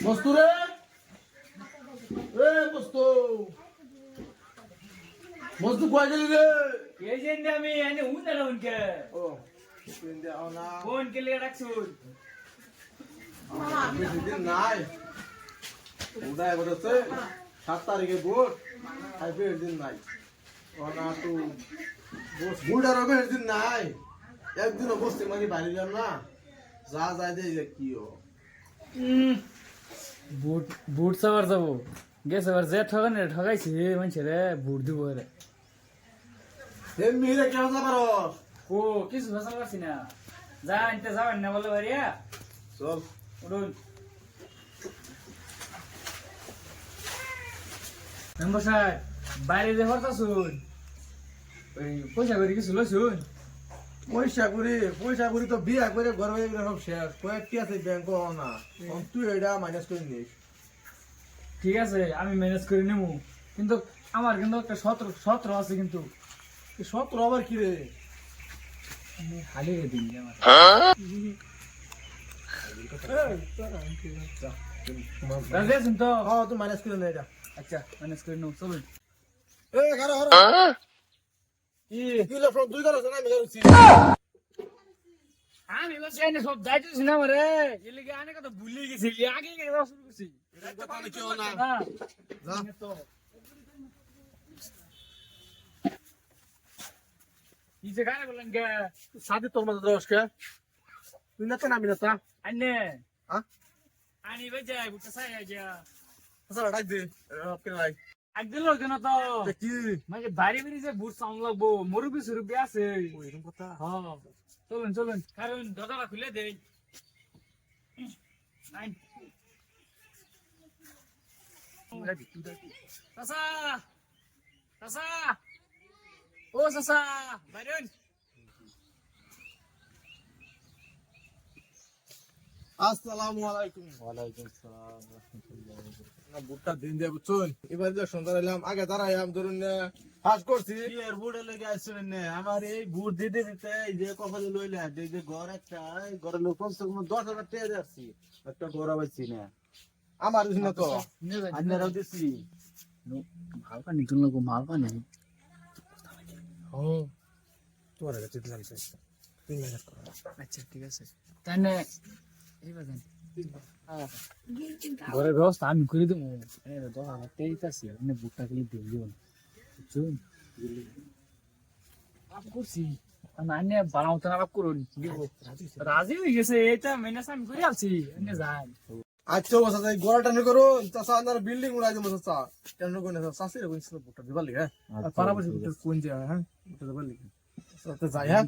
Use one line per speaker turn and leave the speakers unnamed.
বস্তু রে এ বস্তু বস্তু কই গেলি রে
এই যে আমি এনে উনা উনকে
ও পিন্দে আওনা
ফোন কে লিয়ে রাখছুন
বেশি দিন নাই উদয় বলছে 7 তারিখে ভোট আর বেশি দিন নাই ওনা তো ভোটার বেশি দিন নাই একদিনও বসতে মানে বাড়ি যাম না যা যায় দে কি ও
বুট বুট সাবার যাবো গেছে বার যে ঠগানে ঠগাইছি মানছে রে বুট দিব রে
এ মিরে কেন যা পারো
ও কিছু ফসল পাচ্ছি না যা আনতে যাবেন না বলে ভারিয়া
চল
উঠুন মেম্বার সাহেব বাইরে যে হরতা শুন ওই পয়সা করে কিছু লইছুন
পয়সা করি তো বিয়া করে ঘর হয়ে গেলে সব শেষ কয়েকটি আছে ব্যাংক না তুই এটা মাইনাস করে নিস
ঠিক আছে আমি ম্যানেজ করে নেব কিন্তু আমার কিন্তু একটা সতেরো আছে কিন্তু
17 আবার কি রে
আমি হালিয়ে দিন আমার রাজি আছেন তো
হ্যাঁ তুই মাইনাস করে নে এটা
আচ্ছা ম্যানেজ করে নেব চলুন
এ গাড়া হর কি কি লে ফ্রম দুই গাড়া না আমি গাড়ছি
আমি বসে এনে সব যাইতেছি না রে এলিগে আনে কথা ভুলে গেছি আগে গেছে শুরু করছি
এটা কথা কি না যা
তো এই যে গানে বলেন গে
সাথে তোর মধ্যে দোষ কে তুই না তো নামি না তা
আনে
হ্যাঁ
আনি বাজাই বুটা সাই আজা
আচ্ছা রাখ দে আপকে লাই
একদিন লোক না তো
কি
মানে বাইরে বেরিয়ে যে বুট সাউন্ড লাগবো মুরুবি সুরুবি আছে
এরকম কথা
হ্যাঁ চলুন চলুন কারণ দরজাটা খুলে দেই নাইন চাচা চাচা ও চাচা বাইরেন
আসসালামু আলাইকুম
ওয়ালাইকুম আসসালাম রাহমাতুল্লাহি
না বুটটা দিন দিয়ে বুঝছুন এবার যে সন্ধ্যা এলাম আগে দাঁড়াইলাম ধরুন ফাঁস করছি
এর বুড়ে লেগে আসছেন না আমার এই বুট দিতে দিতে এই যে কপালে লইলে এই যে ঘর একটা ঘরের লোক কমসে কম 10,000 টাকা যাচ্ছি একটা ঘর পাইছি না
আমার দিন তো
আপনারাও দিচ্ছি
মাল পানি তুলনা গো মাল পানি
হ্যাঁ তোর কাছে দিলাম তুই মেহনত কর
আচ্ছা ঠিক আছে তাহলে এইবার দেন ঘরের ব্যবস্থা আমি করে দেবো তেইতাছি আপনি বুকটা খেলে দিও বুঝছেন করছি আমি বানাওতে না করুন রাজি হয়ে গেছে এটা মেনে আমি করে আছি এনে যান
আচ্ছা বসা যাই গোড়া টানি করো চাচা আন্দার বিল্ডিং উড়াই দেবো চাচা কেন কোন চাষি রে কোন বুটটা দিবার লিখে আর পারাবছি বুটটা কোন যায় হ্যাঁ বুটটা দিবার লিখে যাই হ্যাঁ